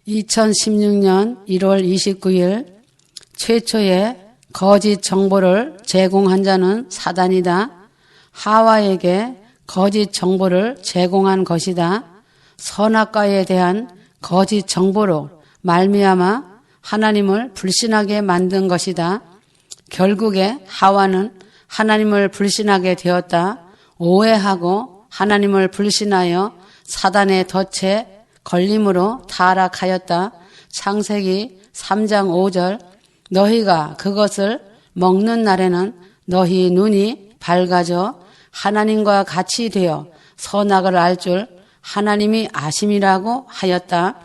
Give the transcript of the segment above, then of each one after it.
2016년 1월 29일 최초의 거짓 정보를 제공한 자는 사단이다. 하와에게 거짓 정보를 제공한 것이다. 선악과에 대한 거짓 정보로 말미암아 하나님을 불신하게 만든 것이다. 결국에 하와는 하나님을 불신하게 되었다. 오해하고 하나님을 불신하여 사단의 덫에 걸림으로 타락하였다. 창세기 3장 5절 너희가 그것을 먹는 날에는 너희 눈이 밝아져 하나님과 같이 되어 선악을 알 줄 하나님이 아심이라고 하였다.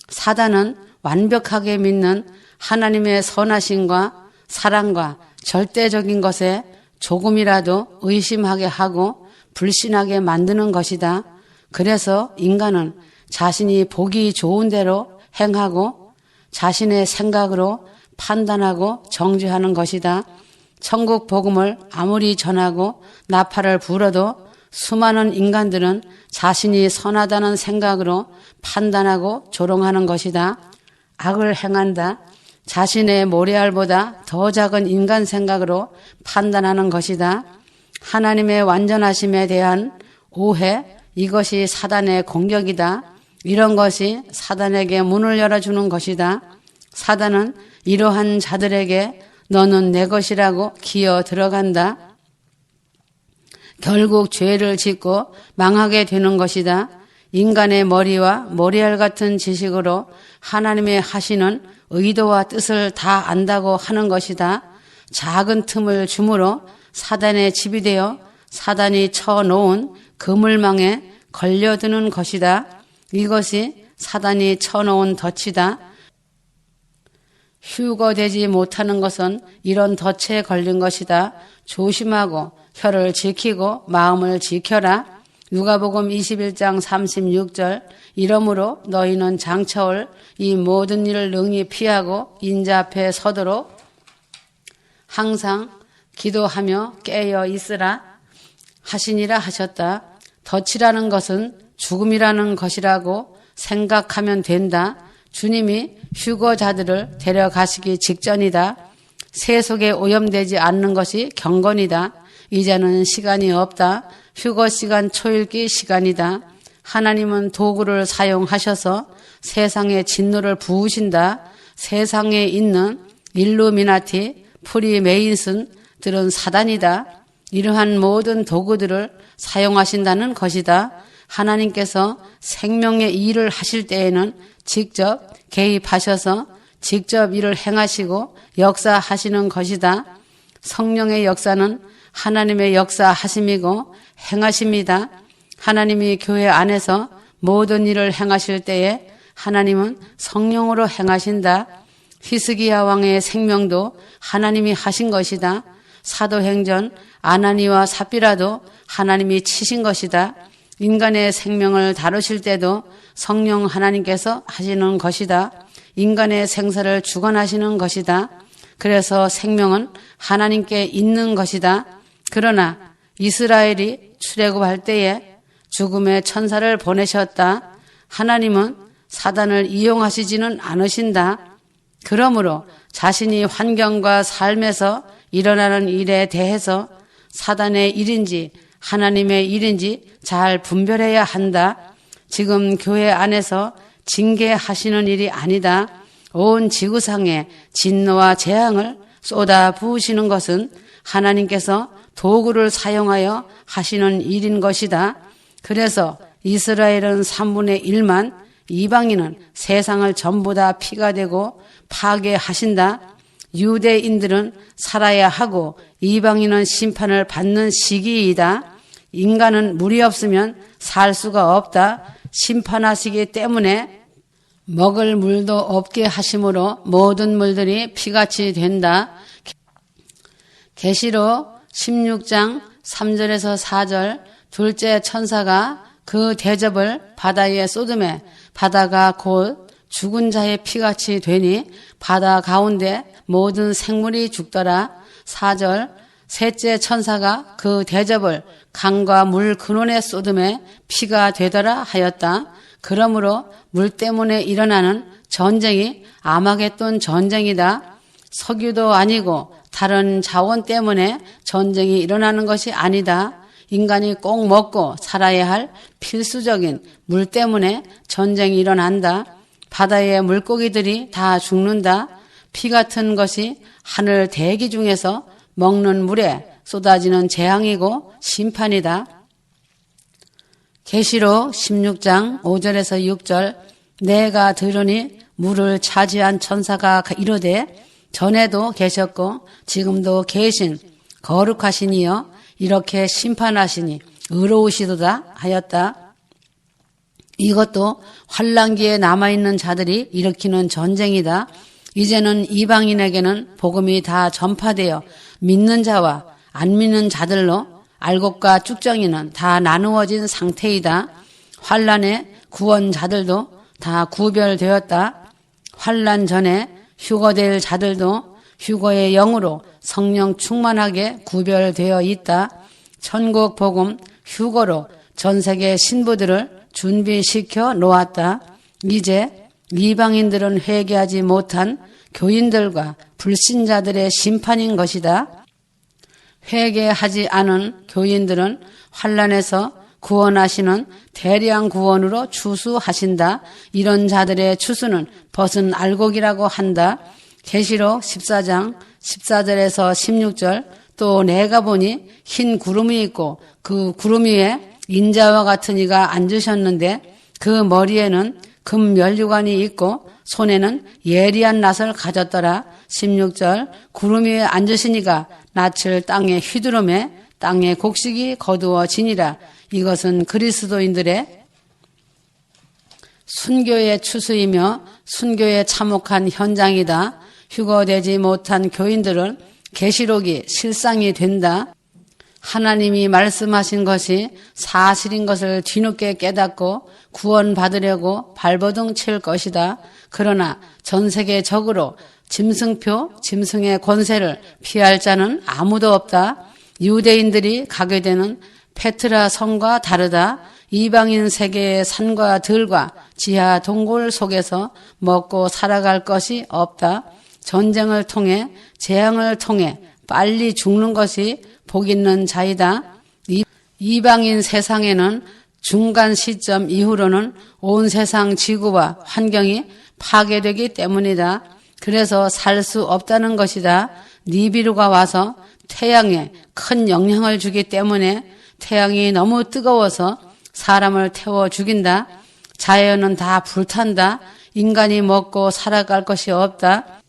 사단은 완벽하게 믿는 하나님의 선하심과 사랑과 절대적인 것에 조금이라도 의심하게 하고 불신하게 만드는 것이다. 그래서 인간은 자신이 보기 좋은 대로 행하고 자신의 생각으로 판단하고 정죄하는 것이다. 천국 복음을 아무리 전하고 나팔을 불어도 수많은 인간들은 자신이 선하다는 생각으로 판단하고 조롱하는 것이다. 악을 행한다. 자신의 모래알보다 더 작은 인간 생각으로 판단하는 것이다. 하나님의 완전하심에 대한 오해, 이것이 사단의 공격이다. 이런 것이 사단에게 문을 열어주는 것이다. 사단은 이러한 자들에게 너는 내 것이라고 기어 들어간다. 결국 죄를 짓고 망하게 되는 것이다. 인간의 머리와 모래알 같은 지식으로 하나님의 하시는 의도와 뜻을 다 안다고 하는 것이다. 작은 틈을 주므로 사단의 집이 되어 사단이 쳐놓은 그물망에 걸려드는 것이다. 이것이 사단이 쳐놓은 덫이다. 휴거되지 못하는 것은 이런 덫에 걸린 것이다. 조심하고 혀를 지키고 마음을 지켜라. 누가복음 21장 36절 이러므로 너희는 장차올 이 모든 일을 능히 피하고 인자 앞에 서도록 항상 기도하며 깨어 있으라 하시니라 하셨다. 덫이라는 것은 죽음이라는 것이라고 생각하면 된다. 주님이 휴거자들을 데려가시기 직전이다. 세속에 오염되지 않는 것이 경건이다. 이제는 시간이 없다. 휴거 시간 초읽기 시간이다. 하나님은 도구를 사용하셔서 세상에 진노를 부으신다. 세상에 있는 일루미나티, 프리메이슨들은 사단이다. 이러한 모든 도구들을 사용하신다는 것이다. 하나님께서 생명의 일을 하실 때에는 직접 개입하셔서 직접 일을 행하시고 역사하시는 것이다. 성령의 역사는 하나님의 역사하심이고 행하십니다. 하나님이 교회 안에서 모든 일을 행하실 때에 하나님은 성령으로 행하신다. 히스기야 왕의 생명도 하나님이 하신 것이다. 사도행전 아나니와 삽비라도 하나님이 치신 것이다. 인간의 생명을 다루실 때도 성령 하나님께서 하시는 것이다. 인간의 생사를 주관하시는 것이다. 그래서 생명은 하나님께 있는 것이다. 그러나 이스라엘이 출애굽할 때에 죽음의 천사를 보내셨다. 하나님은 사단을 이용하시지는 않으신다. 그러므로 자신이 환경과 삶에서 일어나는 일에 대해서 사단의 일인지 하나님의 일인지 잘 분별해야 한다. 지금 교회 안에서 징계하시는 일이 아니다. 온 지구상에 진노와 재앙을 쏟아 부으시는 것은 하나님께서 도구를 사용하여 하시는 일인 것이다. 그래서 이스라엘은 3분의 1만, 이방인은 세상을 전부 다 피가 되고 파괴하신다. 유대인들은 살아야 하고 이방인은 심판을 받는 시기이다. 인간은 물이 없으면 살 수가 없다. 심판하시기 때문에 먹을 물도 없게 하심으로 모든 물들이 피같이 된다. 계시록 16장 3절에서 4절 둘째 천사가 그 대접을 바다에 쏟음에 바다가 곧 죽은 자의 피같이 되니 바다 가운데 모든 생물이 죽더라. 4절 셋째 천사가 그 대접을 강과 물 근원에 쏟음에 피가 되더라 하였다. 그러므로 물 때문에 일어나는 전쟁이 아마겟돈 전쟁이다. 석유도 아니고 다른 자원 때문에 전쟁이 일어나는 것이 아니다. 인간이 꼭 먹고 살아야 할 필수적인 물 때문에 전쟁이 일어난다. 바다의 물고기들이 다 죽는다. 피 같은 것이 하늘 대기 중에서 먹는 물에 쏟아지는 재앙이고 심판이다. 계시록 16장 5절에서 6절 내가 들으니 물을 차지한 천사가 이르되 전에도 계셨고 지금도 계신 거룩하시니여 이렇게 심판하시니 의로우시도다 하였다. 이것도 환난기에 남아있는 자들이 일으키는 전쟁이다. 이제는 이방인에게는 복음이 다 전파되어 믿는 자와 안 믿는 자들로 알곡과 쭉정이는 다 나누어진 상태이다. 환난의 구원자들도 다 구별되었다. 환난 전에 휴거될 자들도 휴거의 영으로 성령 충만하게 구별되어 있다. 천국 복음 휴거로 전 세계 신부들을 준비시켜 놓았다. 이제 이방인들은 회개하지 못한 교인들과 불신자들의 심판인 것이다. 회개하지 않은 교인들은 환난에서 구원하시는 대량 구원으로 추수하신다. 이런 자들의 추수는 벗은 알곡이라고 한다. 계시록 14장 14절에서 16절 또 내가 보니 흰 구름이 있고 그 구름 위에 인자와 같은 이가 앉으셨는데 그 머리에는 금 면류관이 있고 손에는 예리한 낫을 가졌더라. 16절 구름 위에 앉으시니가 낫을 땅에 휘두르매 땅의 곡식이 거두어지니라. 이것은 그리스도인들의 순교의 추수이며 순교에 참혹한 현장이다. 휴거되지 못한 교인들은 계시록이 실상이 된다. 하나님이 말씀하신 것이 사실인 것을 뒤늦게 깨닫고 구원받으려고 발버둥 칠 것이다. 그러나 전 세계적으로 짐승의 권세를 피할 자는 아무도 없다. 유대인들이 가게 되는 페트라 성과 다르다. 이방인 세계의 산과 들과 지하 동굴 속에서 먹고 살아갈 것이 없다. 전쟁을 통해 재앙을 통해 빨리 죽는 것이 복 있는 자이다. 이방인 세상에는 중간 시점 이후로는 온 세상 지구와 환경이 파괴되기 때문이다. 그래서 살 수 없다는 것이다. 니비루가 와서 태양에 큰 영향을 주기 때문에 태양이 너무 뜨거워서 사람을 태워 죽인다. 자연은 다 불탄다. 인간이 먹고 살아갈 것이 없다.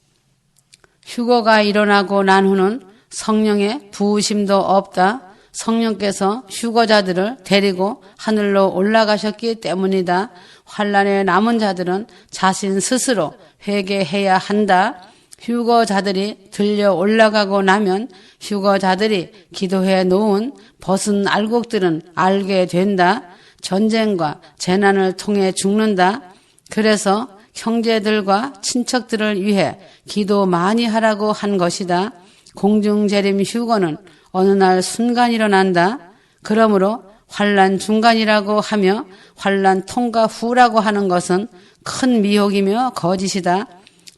휴거가 일어나고 난 후는 성령의 부으심도 없다. 성령께서 휴거자들을 데리고 하늘로 올라가셨기 때문이다. 환난에 남은 자들은 자신 스스로 회개해야 한다. 휴거자들이 들려 올라가고 나면 휴거자들이 기도해 놓은 벗은 알곡들은 알게 된다. 전쟁과 재난을 통해 죽는다. 그래서 형제들과 친척들을 위해 기도 많이 하라고 한 것이다. 공중재림 휴거는 어느 날 순간 일어난다. 그러므로 환난 중간이라고 하며 환난 통과 후라고 하는 것은 큰 미혹이며 거짓이다.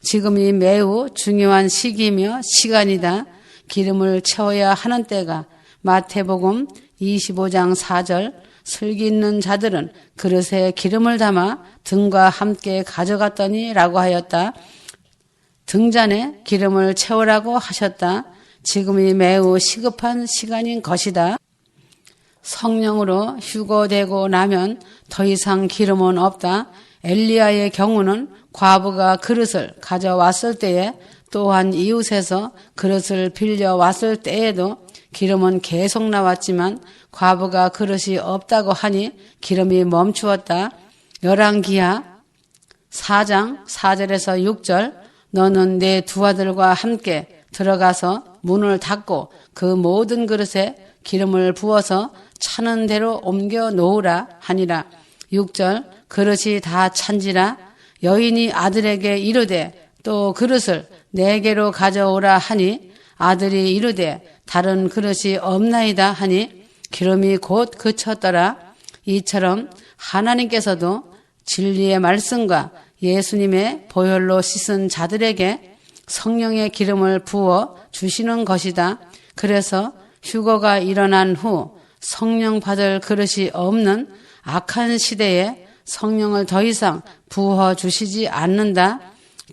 지금이 매우 중요한 시기이며 시간이다. 기름을 채워야 하는 때가 마태복음 25장 4절 슬기 있는 자들은 그릇에 기름을 담아 등과 함께 가져갔더니 라고 하였다. 등잔에 기름을 채우라고 하셨다. 지금이 매우 시급한 시간인 것이다. 성령으로 휴거되고 나면 더 이상 기름은 없다. 엘리야의 경우는 과부가 그릇을 가져왔을 때에 또한 이웃에서 그릇을 빌려왔을 때에도 기름은 계속 나왔지만 과부가 그릇이 없다고 하니 기름이 멈추었다. 열왕기하 4장 4절에서 6절 너는 내 두 아들과 함께 들어가서 문을 닫고 그 모든 그릇에 기름을 부어서 차는 대로 옮겨 놓으라 하니라. 6절 그릇이 다 찬지라. 여인이 아들에게 이르되 또 그릇을 내게로 가져오라 하니 아들이 이르되 다른 그릇이 없나이다 하니 기름이 곧 그쳤더라. 이처럼 하나님께서도 진리의 말씀과 예수님의 보혈로 씻은 자들에게 성령의 기름을 부어 주시는 것이다. 그래서 휴거가 일어난 후 성령 받을 그릇이 없는 악한 시대에 성령을 더 이상 부어 주시지 않는다.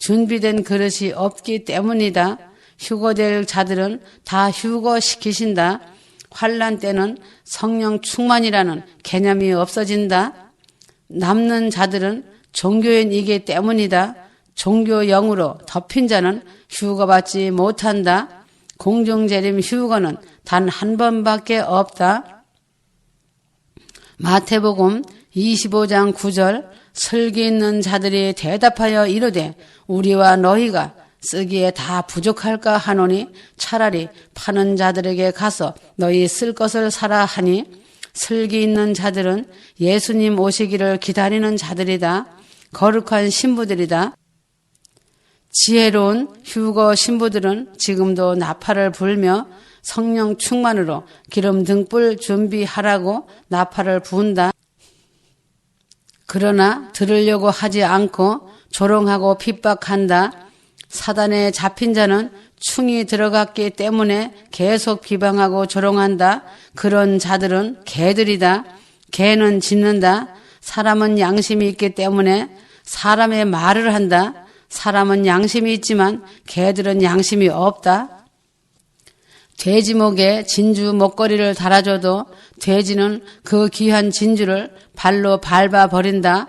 준비된 그릇이 없기 때문이다. 휴거될 자들은 다 휴거시키신다. 환난 때는 성령 충만이라는 개념이 없어진다. 남는 자들은 종교인이기 때문이다. 종교영으로 덮인 자는 휴거받지 못한다. 공중재림 휴거는 단 한 번밖에 없다. 마태복음 25장 9절 슬기 있는 자들이 대답하여 이르되 우리와 너희가 쓰기에 다 부족할까 하노니 차라리 파는 자들에게 가서 너희 쓸 것을 사라 하니 슬기 있는 자들은 예수님 오시기를 기다리는 자들이다. 거룩한 신부들이다. 지혜로운 휴거 신부들은 지금도 나팔을 불며 성령 충만으로 기름 등불 준비하라고 나팔을 부은다. 그러나 들으려고 하지 않고 조롱하고 핍박한다. 사단에 잡힌 자는 충이 들어갔기 때문에 계속 비방하고 조롱한다. 그런 자들은 개들이다. 개는 짖는다. 사람은 양심이 있기 때문에 사람의 말을 한다. 사람은 양심이 있지만 개들은 양심이 없다. 돼지 목에 진주 목걸이를 달아줘도 돼지는 그 귀한 진주를 발로 밟아버린다.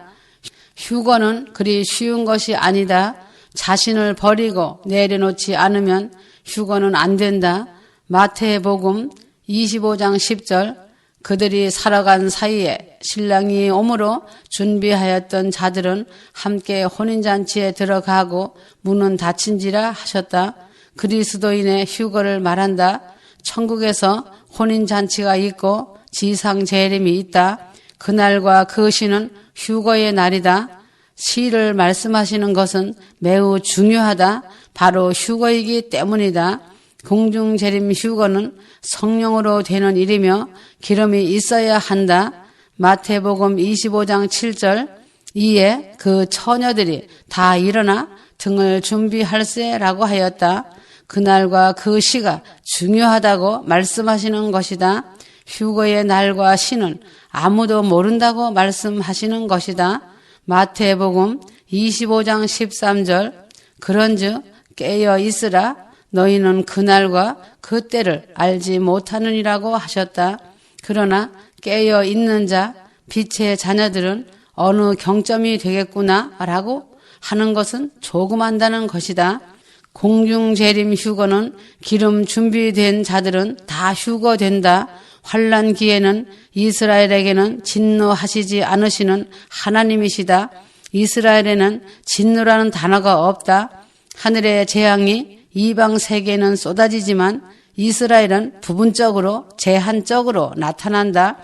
휴거는 그리 쉬운 것이 아니다. 자신을 버리고 내려놓지 않으면 휴거는 안 된다. 마태복음 25장 10절 그들이 살아간 사이에 신랑이 오므로 준비하였던 자들은 함께 혼인잔치에 들어가고 문은 닫힌지라 하셨다. 그리스도인의 휴거를 말한다. 천국에서 혼인잔치가 있고 지상재림이 있다. 그날과 그 시는 휴거의 날이다. 시를 말씀하시는 것은 매우 중요하다. 바로 휴거이기 때문이다. 공중재림 휴거는 성령으로 되는 일이며 기름이 있어야 한다. 마태복음 25장 7절 이에 그 처녀들이 다 일어나 등을 준비할세라고 하였다. 그날과 그 시가 중요하다고 말씀하시는 것이다. 휴거의 날과 시는 아무도 모른다고 말씀하시는 것이다. 마태복음 25장 13절 그런즉 깨어 있으라 너희는 그날과 그때를 알지 못하느니라고 하셨다. 그러나 깨어 있는 자 빛의 자녀들은 어느 경점이 되겠구나 라고 하는 것은 조금 안다는 것이다. 공중재림 휴거는 기름 준비된 자들은 다 휴거된다. 환난 기에는 이스라엘에게는 진노하시지 않으시는 하나님이시다. 이스라엘에는 진노라는 단어가 없다. 하늘의 재앙이 이방 세계에는 쏟아지지만 이스라엘은 부분적으로 제한적으로 나타난다.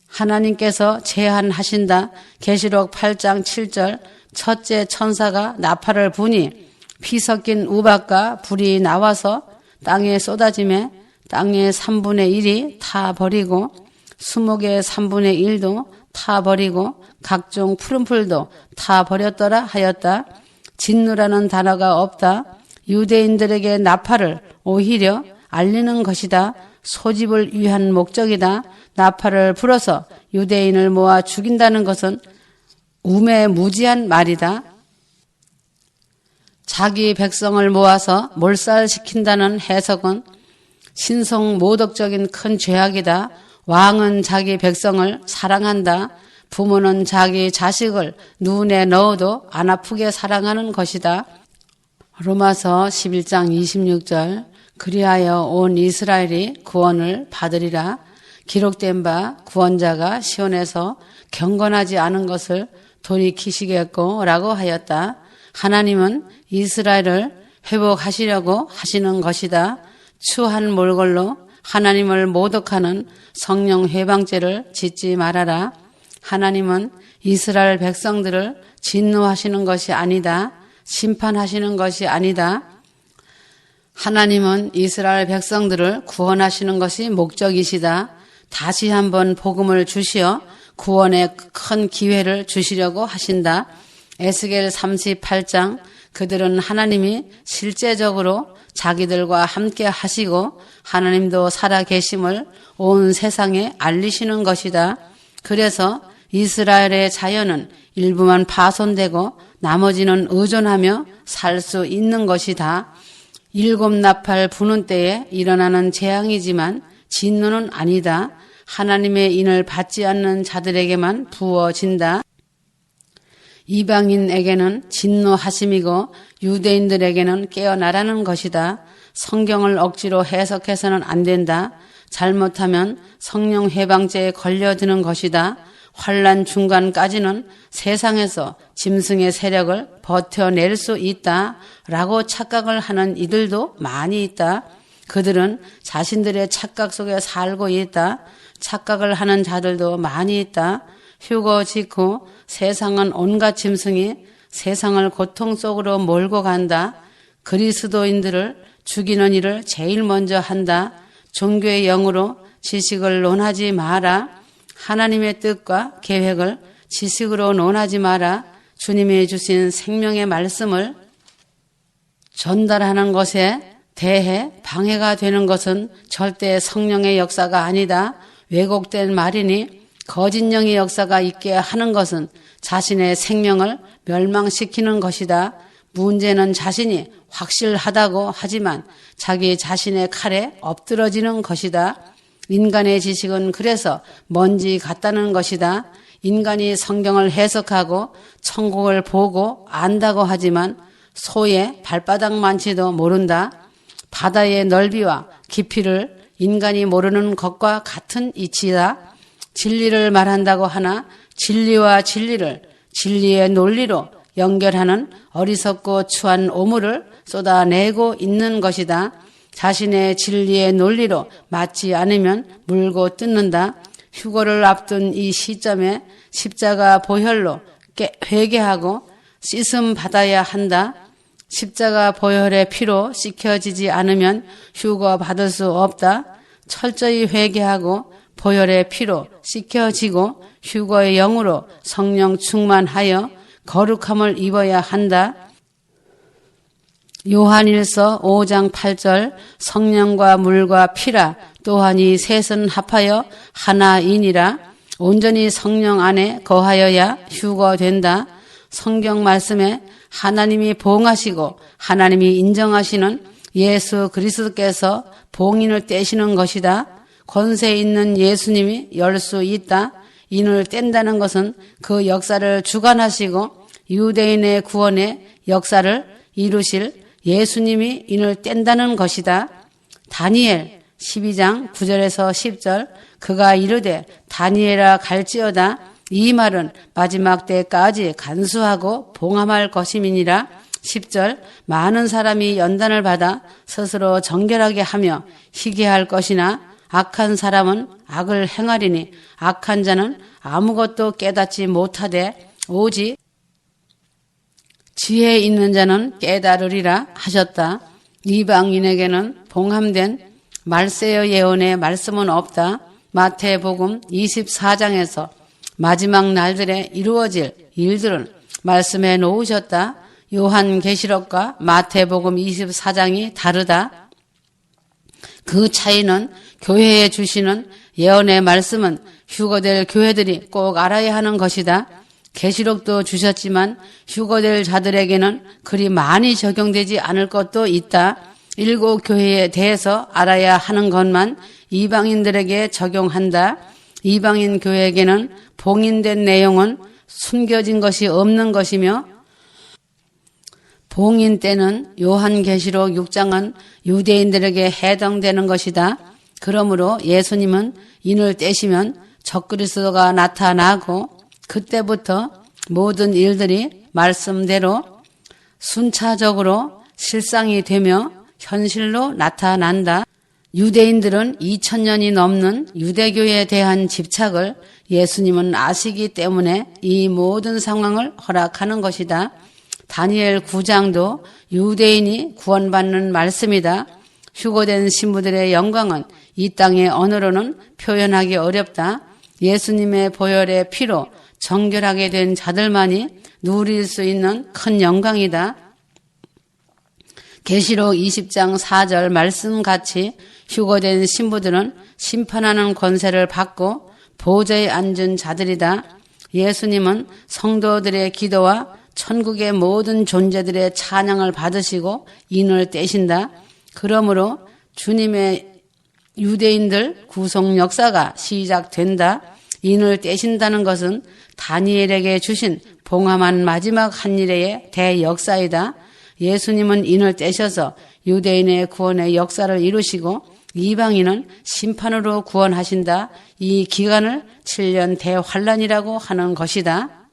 하나님께서 제한하신다. 계시록 8장 7절 첫째 천사가 나팔을 부니 피 섞인 우박과 불이 나와서 땅에 쏟아지매 땅의 3분의 1이 타버리고 수목의 3분의 1도 타버리고 각종 푸른 풀도 타버렸더라 하였다. 진노라는 단어가 없다. 유대인들에게 나팔을 오히려 알리는 것이다. 소집을 위한 목적이다. 나팔을 불어서 유대인을 모아 죽인다는 것은 우매무지한 말이다. 자기 백성을 모아서 몰살시킨다는 해석은 신성모독적인 큰 죄악이다. 왕은 자기 백성을 사랑한다. 부모는 자기 자식을 눈에 넣어도 안 아프게 사랑하는 것이다. 로마서 11장 26절 그리하여 온 이스라엘이 구원을 받으리라. 기록된 바 구원자가 시온에서 경건하지 않은 것을 돌이키시겠고 라고 하였다. 하나님은 이스라엘을 회복하시려고 하시는 것이다. 추한 몰골로 하나님을 모독하는 성령 회방죄를 짓지 말아라. 하나님은 이스라엘 백성들을 진노하시는 것이 아니다. 심판하시는 것이 아니다. 하나님은 이스라엘 백성들을 구원하시는 것이 목적이시다. 다시 한번 복음을 주시어 구원의 큰 기회를 주시려고 하신다. 에스겔 38장 그들은 하나님이 실제적으로 자기들과 함께 하시고 하나님도 살아계심을 온 세상에 알리시는 것이다. 그래서 이스라엘의 자연은 일부만 파손되고 나머지는 의존하며 살 수 있는 것이다. 일곱 나팔 부는 때에 일어나는 재앙이지만 진노는 아니다. 하나님의 인을 받지 않는 자들에게만 부어진다. 이방인에게는 진노하심이고 유대인들에게는 깨어나라는 것이다. 성경을 억지로 해석해서는 안 된다. 잘못하면 성령 해방죄에 걸려드는 것이다. 환난 중간까지는 세상에서 짐승의 세력을 버텨낼 수 있다라고 착각을 하는 이들도 많이 있다. 그들은 자신들의 착각 속에 살고 있다. 착각을 하는 자들도 많이 있다. 휴거 직후 세상은 온갖 짐승이 세상을 고통 속으로 몰고 간다. 그리스도인들을 죽이는 일을 제일 먼저 한다. 종교의 영으로 지식을 논하지 마라. 하나님의 뜻과 계획을 지식으로 논하지 마라. 주님이 주신 생명의 말씀을 전달하는 것에 대해 방해가 되는 것은 절대 성령의 역사가 아니다. 왜곡된 말이니 거짓 영의 역사가 있게 하는 것은 자신의 생명을 멸망시키는 것이다. 문제는 자신이 확실하다고 하지만 자기 자신의 칼에 엎드러지는 것이다. 인간의 지식은 그래서 먼지 같다는 것이다. 인간이 성경을 해석하고 천국을 보고 안다고 하지만 소의 발바닥만치도 모른다. 바다의 넓이와 깊이를 인간이 모르는 것과 같은 이치다. 진리를 말한다고 하나 진리와 진리를 진리의 논리로 연결하는 어리석고 추한 오물을 쏟아내고 있는 것이다. 자신의 진리의 논리로 맞지 않으면 물고 뜯는다. 휴거를 앞둔 이 시점에 십자가 보혈로 회개하고 씻음 받아야 한다. 십자가 보혈의 피로 씻겨지지 않으면 휴거 받을 수 없다. 철저히 회개하고 보혈의 피로 씻겨지고 휴거의 영으로 성령 충만하여 거룩함을 입어야 한다. 요한일서 5장 8절 성령과 물과 피라 또한 이 셋은 합하여 하나이니라. 온전히 성령 안에 거하여야 휴거된다. 성경 말씀에 하나님이 봉하시고 하나님이 인정하시는 예수 그리스도께서 봉인을 떼시는 것이다. 권세 있는 예수님이 열 수 있다. 인을 뗀다는 것은 그 역사를 주관하시고 유대인의 구원의 역사를 이루실 예수님이 인을 뗀다는 것이다. 다니엘 12장 9절에서 10절 그가 이르되 다니엘아 갈지어다. 이 말은 마지막 때까지 간수하고 봉함할 것임이니라. 10절 많은 사람이 연단을 받아 스스로 정결하게 하며 희게할 것이나 악한 사람은 악을 행하리니 악한 자는 아무것도 깨닫지 못하되 오직 지혜 있는 자는 깨달으리라 하셨다. 이방인에게는 봉함된 말세어 예언의 말씀은 없다. 마태복음 24장에서 마지막 날들에 이루어질 일들은 말씀해 놓으셨다. 요한계시록과 마태복음 24장이 다르다. 그 차이는 교회에 주시는 예언의 말씀은 휴거될 교회들이 꼭 알아야 하는 것이다. 계시록도 주셨지만 휴거될 자들에게는 그리 많이 적용되지 않을 것도 있다. 일곱 교회에 대해서 알아야 하는 것만 이방인들에게 적용한다. 이방인 교회에게는 봉인된 내용은 숨겨진 것이 없는 것이며 봉인 때는 요한계시록 6장은 유대인들에게 해당되는 것이다. 그러므로 예수님은 인을 떼시면 적그리스도가 나타나고 그때부터 모든 일들이 말씀대로 순차적으로 실상이 되며 현실로 나타난다. 유대인들은 2000년이 넘는 유대교에 대한 집착을 예수님은 아시기 때문에 이 모든 상황을 허락하는 것이다. 다니엘 9장도 유대인이 구원받는 말씀이다. 휴거된 신부들의 영광은 이 땅의 언어로는 표현하기 어렵다. 예수님의 보혈의 피로 정결하게 된 자들만이 누릴 수 있는 큰 영광이다. 계시록 20장 4절 말씀같이 휴거된 신부들은 심판하는 권세를 받고 보좌에 앉은 자들이다. 예수님은 성도들의 기도와 천국의 모든 존재들의 찬양을 받으시고 인을 떼신다. 그러므로 주님의 유대인들 구속 역사가 시작된다. 인을 떼신다는 것은 다니엘에게 주신 봉함한 마지막 한 일의 대역사이다. 예수님은 인을 떼셔서 유대인의 구원의 역사를 이루시고 이방인은 심판으로 구원하신다. 이 기간을 7년 대환란이라고 하는 것이다.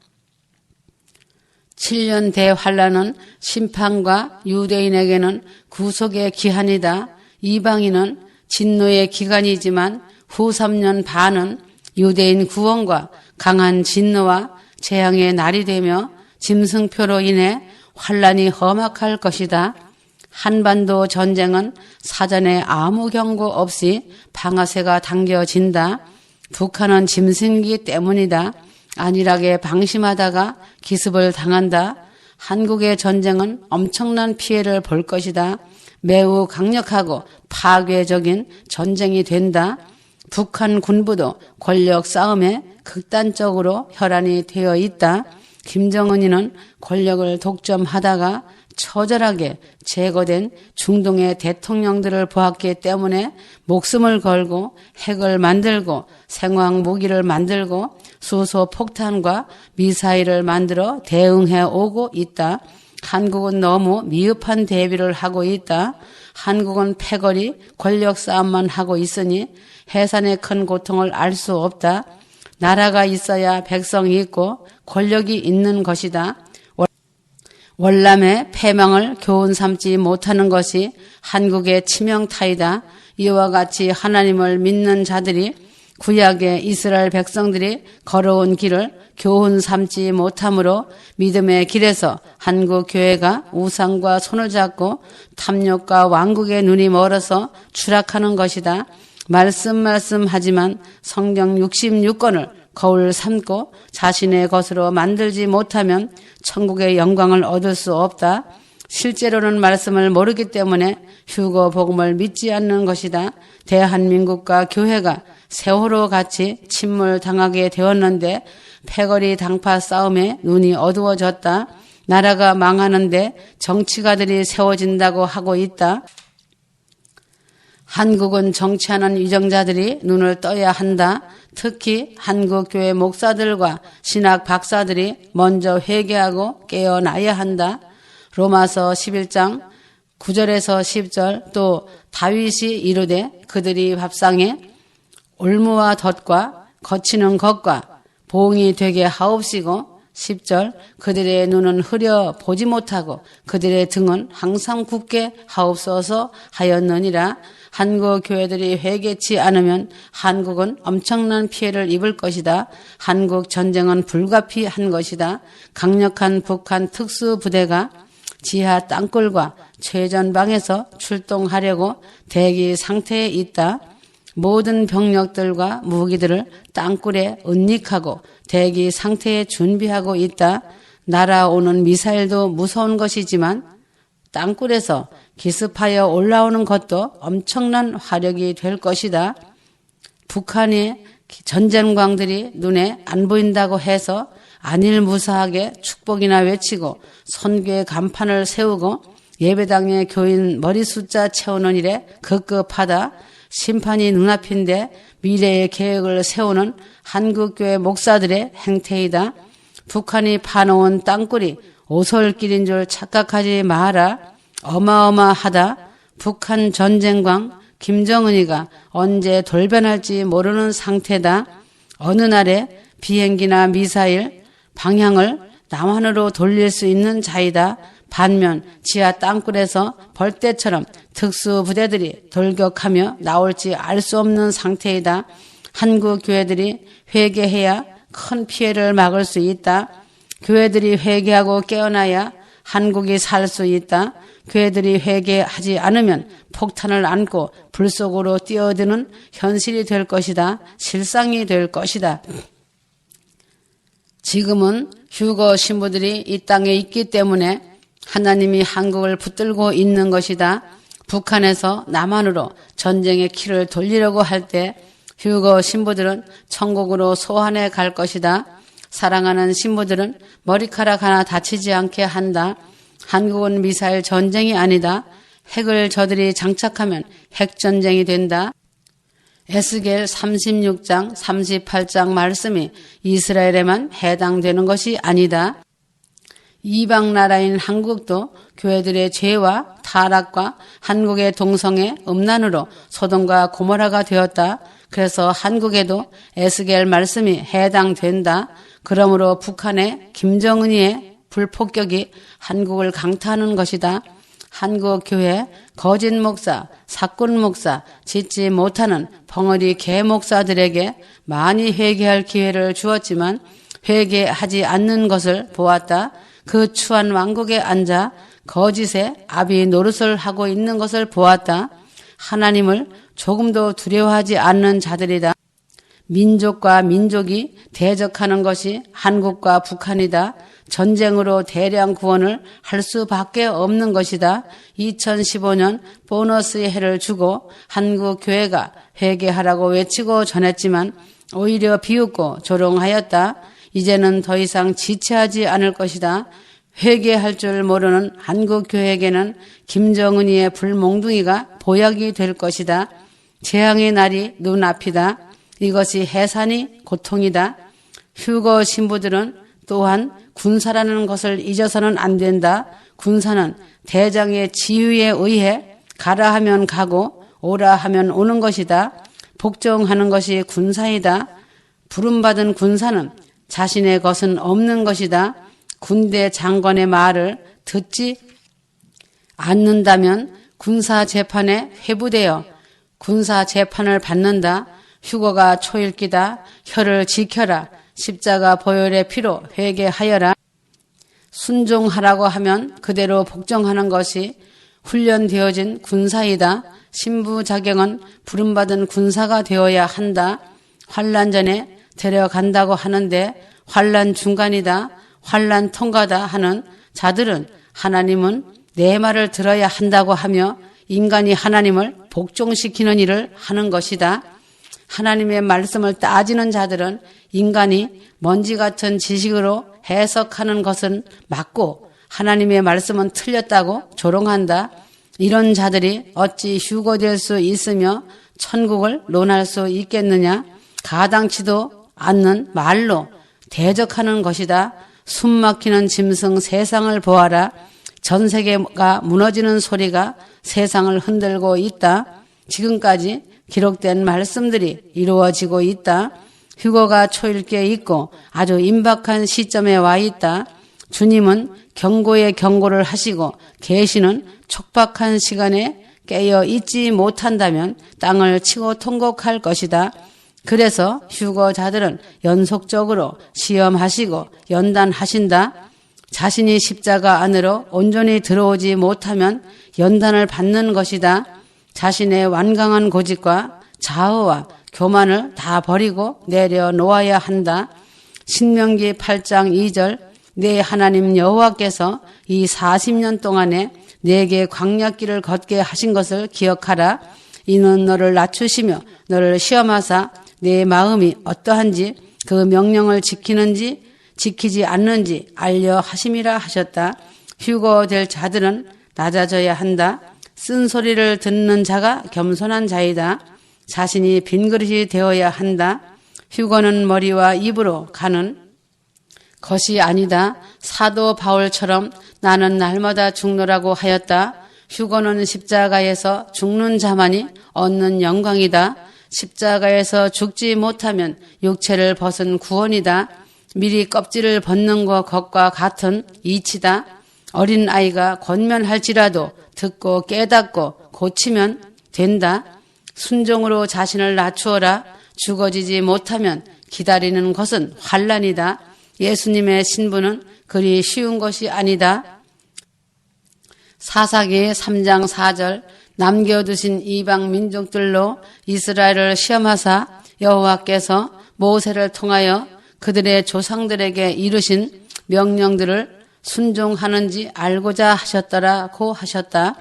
7년 대환란은 심판과 유대인에게는 구속의 기한이다. 이방인은 진노의 기간이지만 후 3년 반은 유대인 구원과 강한 진노와 재앙의 날이 되며 짐승표로 인해 환란이 험악할 것이다. 한반도 전쟁은 사전에 아무 경고 없이 방아쇠가 당겨진다. 북한은 짐승이기 때문이다. 안일하게 방심하다가 기습을 당한다. 한국의 전쟁은 엄청난 피해를 볼 것이다. 매우 강력하고 파괴적인 전쟁이 된다. 북한 군부도 권력 싸움에 극단적으로 혈안이 되어 있다. 김정은이는 권력을 독점하다가 처절하게 제거된 중동의 대통령들을 보았기 때문에 목숨을 걸고 핵을 만들고 생화학 무기를 만들고 수소 폭탄과 미사일을 만들어 대응해 오고 있다. 한국은 너무 미흡한 대비를 하고 있다. 한국은 패거리 권력 싸움만 하고 있으니 해산의 큰 고통을 알 수 없다. 나라가 있어야 백성이 있고 권력이 있는 것이다. 월남의 패망을 교훈 삼지 못하는 것이 한국의 치명타이다. 이와 같이 하나님을 믿는 자들이 구약의 이스라엘 백성들이 걸어온 길을 교훈 삼지 못함으로 믿음의 길에서 한국 교회가 우상과 손을 잡고 탐욕과 왕국의 눈이 멀어서 추락하는 것이다. 말씀하지만 성경 66권을 거울 삼고 자신의 것으로 만들지 못하면 천국의 영광을 얻을 수 없다. 실제로는 말씀을 모르기 때문에 휴거 복음을 믿지 않는 것이다. 대한민국과 교회가 세월호 같이 침몰당하게 되었는데 패거리 당파 싸움에 눈이 어두워졌다. 나라가 망하는데 정치가들이 세워진다고 하고 있다. 한국은 정치하는 위정자들이 눈을 떠야 한다. 특히 한국교회 목사들과 신학 박사들이 먼저 회개하고 깨어나야 한다. 로마서 11장 9절에서 10절 또 다윗이 이르되 그들이 밥상에 올무와 덫과 거치는 것과 보응이 되게 하옵시고 10절 그들의 눈은 흐려 보지 못하고 그들의 등은 항상 굳게 하옵소서 하였느니라. 한국 교회들이 회개치 않으면 한국은 엄청난 피해를 입을 것이다. 한국 전쟁은 불가피한 것이다. 강력한 북한 특수부대가 지하 땅굴과 최전방에서 출동하려고 대기 상태에 있다. 모든 병력들과 무기들을 땅굴에 은닉하고 대기 상태에 준비하고 있다. 날아오는 미사일도 무서운 것이지만 땅굴에서 기습하여 올라오는 것도 엄청난 화력이 될 것이다. 북한의 전쟁광들이 눈에 안 보인다고 해서 안일무사하게 축복이나 외치고 선교의 간판을 세우고 예배당의 교인 머리 숫자 채우는 일에 급급하다. 심판이 눈앞인데 미래의 계획을 세우는 한국교회 목사들의 행태이다. 북한이 파놓은 땅굴이 오솔길인 줄 착각하지 마라. 어마어마하다. 북한 전쟁광 김정은이가 언제 돌변할지 모르는 상태다. 어느 날에 비행기나 미사일 방향을 남한으로 돌릴 수 있는 자이다. 반면 지하 땅굴에서 벌떼처럼 특수부대들이 돌격하며 나올지 알 수 없는 상태이다. 한국 교회들이 회개해야 큰 피해를 막을 수 있다. 교회들이 회개하고 깨어나야 한국이 살 수 있다. 교회들이 회개하지 않으면 폭탄을 안고 불 속으로 뛰어드는 현실이 될 것이다. 실상이 될 것이다. 지금은 휴거 신부들이 이 땅에 있기 때문에 하나님이 한국을 붙들고 있는 것이다. 북한에서 남한으로 전쟁의 키를 돌리려고 할 때 휴거 신부들은 천국으로 소환해 갈 것이다. 사랑하는 신부들은 머리카락 하나 다치지 않게 한다. 한국은 미사일 전쟁이 아니다. 핵을 저들이 장착하면 핵전쟁이 된다. 에스겔 36장 38장 말씀이 이스라엘에만 해당되는 것이 아니다. 이방 나라인 한국도 교회들의 죄와 타락과 한국의 동성애 음란으로 소돔과 고모라가 되었다. 그래서 한국에도 에스겔 말씀이 해당된다. 그러므로 북한의 김정은이의 불폭격이 한국을 강타하는 것이다. 한국 교회 거짓 목사, 사꾼 목사, 짓지 못하는 벙어리 개 목사들에게 많이 회개할 기회를 주었지만 회개하지 않는 것을 보았다. 그 추한 왕국에 앉아 거짓의 아비 노릇을 하고 있는 것을 보았다. 하나님을 조금도 두려워하지 않는 자들이다. 민족과 민족이 대적하는 것이 한국과 북한이다. 전쟁으로 대량 구원을 할 수밖에 없는 것이다. 2015년 보너스의 해를 주고 한국 교회가 회개하라고 외치고 전했지만 오히려 비웃고 조롱하였다. 이제는 더 이상 지체하지 않을 것이다. 회개할 줄 모르는 한국 교회에게는 김정은이의 불몽둥이가 보약이 될 것이다. 재앙의 날이 눈앞이다. 이것이 해산이 고통이다. 휴거 신부들은 또한 군사라는 것을 잊어서는 안 된다. 군사는 대장의 지휘에 의해 가라 하면 가고 오라 하면 오는 것이다. 복종하는 것이 군사이다. 부름받은 군사는 자신의 것은 없는 것이다. 군대 장관의 말을 듣지 않는다면 군사 재판에 회부되어 군사 재판을 받는다. 휴거가 초읽기다. 혀를 지켜라. 십자가 보혈의 피로 회개하여라. 순종하라고 하면 그대로 복종하는 것이 훈련되어진 군사이다. 신부 자격은 부름받은 군사가 되어야 한다. 환난 전에 데려간다고 하는데 환난 중간이다. 환난 통과다 하는 자들은 하나님은 내 말을 들어야 한다고 하며 인간이 하나님을 복종시키는 일을 하는 것이다. 하나님의 말씀을 따지는 자들은 인간이 먼지 같은 지식으로 해석하는 것은 맞고 하나님의 말씀은 틀렸다고 조롱한다. 이런 자들이 어찌 휴거될 수 있으며 천국을 논할 수 있겠느냐. 가당치도 않는 말로 대적하는 것이다. 숨막히는 짐승 세상을 보아라. 전 세계가 무너지는 소리가 세상을 흔들고 있다. 지금까지 기록된 말씀들이 이루어지고 있다. 휴거가 초읽기에 있고 아주 임박한 시점에 와 있다. 주님은 경고에 경고를 하시고 계시는 촉박한 시간에 깨어 있지 못한다면 땅을 치고 통곡할 것이다. 그래서 휴거자들은 연속적으로 시험하시고 연단하신다. 자신이 십자가 안으로 온전히 들어오지 못하면 연단을 받는 것이다. 자신의 완강한 고집과 자아와 교만을 다 버리고 내려놓아야 한다. 신명기 8장 2절 내 하나님 여호와께서 이 40년 동안에 내게 광야길을 걷게 하신 것을 기억하라. 이는 너를 낮추시며 너를 시험하사 내 마음이 어떠한지 그 명령을 지키는지 지키지 않는지 알려 하심이라 하셨다. 휴거될 자들은 낮아져야 한다. 쓴소리를 듣는 자가 겸손한 자이다. 자신이 빈그릇이 되어야 한다. 휴거는 머리와 입으로 가는 것이 아니다. 사도 바울처럼 나는 날마다 죽노라고 하였다. 휴거는 십자가에서 죽는 자만이 얻는 영광이다. 십자가에서 죽지 못하면 육체를 벗은 구원이다. 미리 껍질을 벗는 것과 같은 이치다. 어린 아이가 권면할지라도 듣고 깨닫고 고치면 된다. 순종으로 자신을 낮추어라. 죽어지지 못하면 기다리는 것은 환난이다. 예수님의 신부는 그리 쉬운 것이 아니다. 사사기 3장 4절 남겨두신 이방 민족들로 이스라엘을 시험하사 여호와께서 모세를 통하여 그들의 조상들에게 이르신 명령들을 순종하는지 알고자 하셨더라고 하셨다.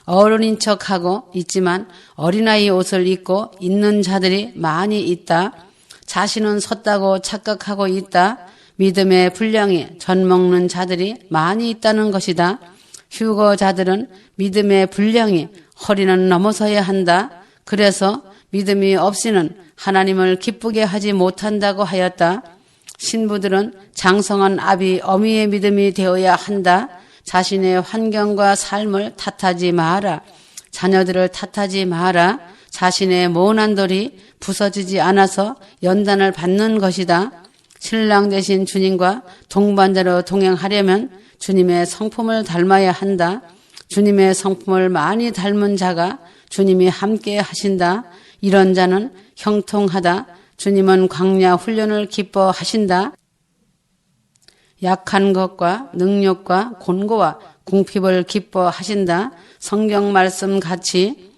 어른인 척하고 있지만 어린아이 옷을 입고 있는 자들이 많이 있다. 자신은 섰다고 착각하고 있다. 믿음의 분량이 젖먹는 자들이 많이 있다는 것이다. 휴거자들은 믿음의 분량이 허리는 넘어서야 한다. 그래서 믿음이 없이는 하나님을 기쁘게 하지 못한다고 하였다. 신부들은 장성한 아비 어미의 믿음이 되어야 한다. 자신의 환경과 삶을 탓하지 마라. 자녀들을 탓하지 마라. 자신의 모난 돌이 부서지지 않아서 연단을 받는 것이다. 신랑 되신 주님과 동반자로 동행하려면 주님의 성품을 닮아야 한다. 주님의 성품을 많이 닮은 자가 주님이 함께 하신다. 이런 자는 형통하다. 주님은 광야 훈련을 기뻐하신다. 약한 것과 능력과 곤고와 궁핍을 기뻐하신다. 성경 말씀 같이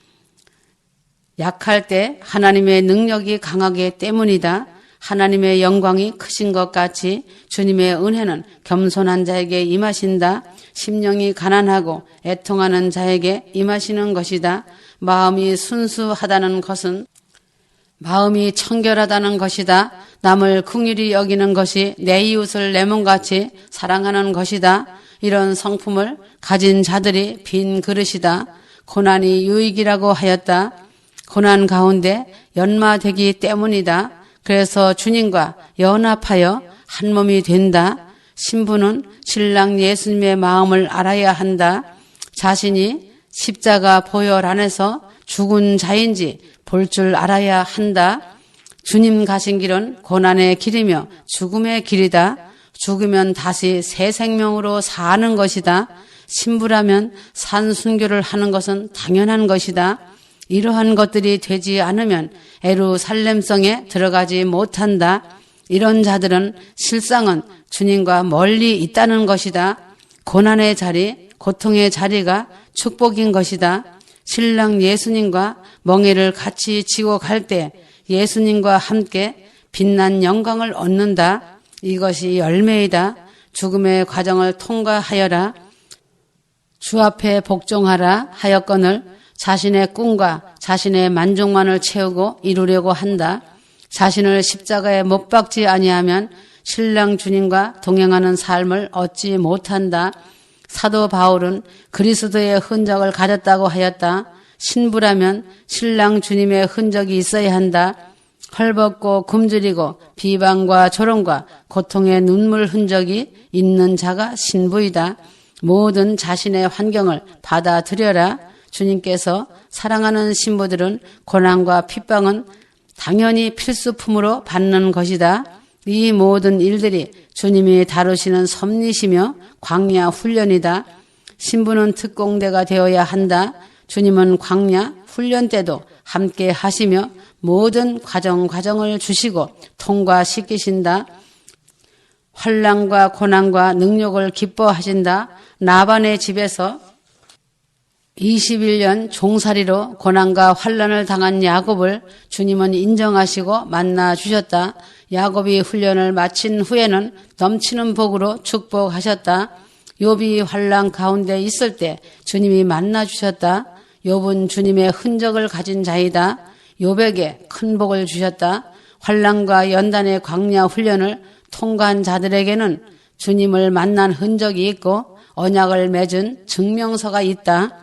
약할 때 하나님의 능력이 강하기 때문이다. 하나님의 영광이 크신 것 같이 주님의 은혜는 겸손한 자에게 임하신다. 심령이 가난하고 애통하는 자에게 임하시는 것이다. 마음이 순수하다는 것은 마음이 청결하다는 것이다. 남을 긍휼히 여기는 것이 내 이웃을 내 몸같이 사랑하는 것이다. 이런 성품을 가진 자들이 빈 그릇이다. 고난이 유익이라고 하였다. 고난 가운데 연마되기 때문이다. 그래서 주님과 연합하여 한 몸이 된다. 신부는 신랑 예수님의 마음을 알아야 한다. 자신이 십자가 보혈 안에서 죽은 자인지 볼 줄 알아야 한다. 주님 가신 길은 고난의 길이며 죽음의 길이다. 죽으면 다시 새 생명으로 사는 것이다. 신부라면 산순교를 하는 것은 당연한 것이다. 이러한 것들이 되지 않으면 예루살렘성에 들어가지 못한다. 이런 자들은 실상은 주님과 멀리 있다는 것이다. 고난의 자리, 고통의 자리가 축복인 것이다. 신랑 예수님과 멍에를 같이 지고 갈 때 예수님과 함께 빛난 영광을 얻는다. 이것이 열매이다. 죽음의 과정을 통과하여라. 주 앞에 복종하라 하였거늘 자신의 꿈과 자신의 만족만을 채우고 이루려고 한다. 자신을 십자가에 못 박지 아니하면 신랑 주님과 동행하는 삶을 얻지 못한다. 사도 바울은 그리스도의 흔적을 가졌다고 하였다. 신부라면 신랑 주님의 흔적이 있어야 한다. 헐벗고 굶주리고 비방과 조롱과 고통의 눈물 흔적이 있는 자가 신부이다. 모든 자신의 환경을 받아들여라. 주님께서 사랑하는 신부들은 고난과 핍박은 당연히 필수품으로 받는 것이다. 이 모든 일들이 주님이 다루시는 섭리시며 광야 훈련이다. 신부는 특공대가 되어야 한다. 주님은 광야 훈련 때도 함께 하시며 모든 과정을 주시고 통과시키신다. 환난과 고난과 능력을 기뻐하신다. 나반의 집에서 21년 종살이로 고난과 환난을 당한 야곱을 주님은 인정하시고 만나 주셨다. 야곱이 훈련을 마친 후에는 넘치는 복으로 축복하셨다. 욥이 환난 가운데 있을 때 주님이 만나 주셨다. 욥은 주님의 흔적을 가진 자이다. 욥에게 큰 복을 주셨다. 환난과 연단의 광야 훈련을 통과한 자들에게는 주님을 만난 흔적이 있고 언약을 맺은 증명서가 있다.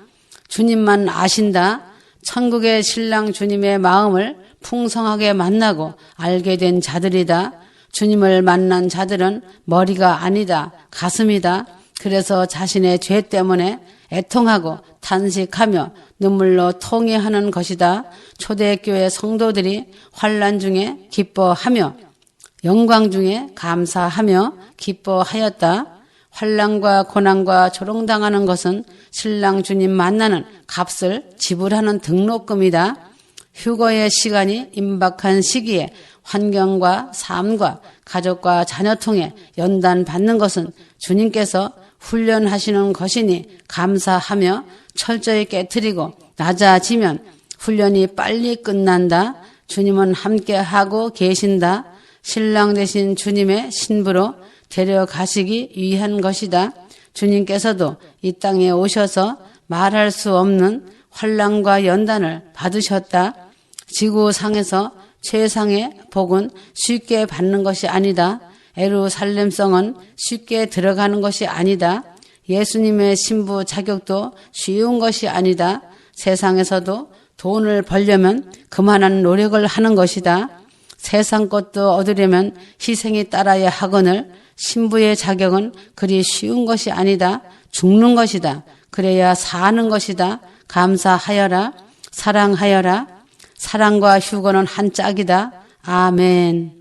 주님만 아신다. 천국의 신랑 주님의 마음을 풍성하게 만나고 알게 된 자들이다. 주님을 만난 자들은 머리가 아니다. 가슴이다. 그래서 자신의 죄 때문에 애통하고 탄식하며 눈물로 통회하는 것이다. 초대교회 성도들이 환난 중에 기뻐하며 영광 중에 감사하며 기뻐하였다. 환난과 고난과 조롱당하는 것은 신랑 주님 만나는 값을 지불하는 등록금이다. 휴거의 시간이 임박한 시기에 환경과 삶과 가족과 자녀 통해 연단받는 것은 주님께서 훈련하시는 것이니 감사하며 철저히 깨트리고 낮아지면 훈련이 빨리 끝난다. 주님은 함께하고 계신다. 신랑 되신 주님의 신부로 데려가시기 위한 것이다. 주님께서도 이 땅에 오셔서 말할 수 없는 환난과 연단을 받으셨다. 지구상에서 최상의 복은 쉽게 받는 것이 아니다. 예루살렘성은 쉽게 들어가는 것이 아니다. 예수님의 신부 자격도 쉬운 것이 아니다. 세상에서도 돈을 벌려면 그만한 노력을 하는 것이다. 세상 것도 얻으려면 희생이 따라야 하거늘 신부의 자격은 그리 쉬운 것이 아니다. 죽는 것이다. 그래야 사는 것이다. 감사하여라. 사랑하여라. 사랑과 휴거는 한 짝이다. 아멘.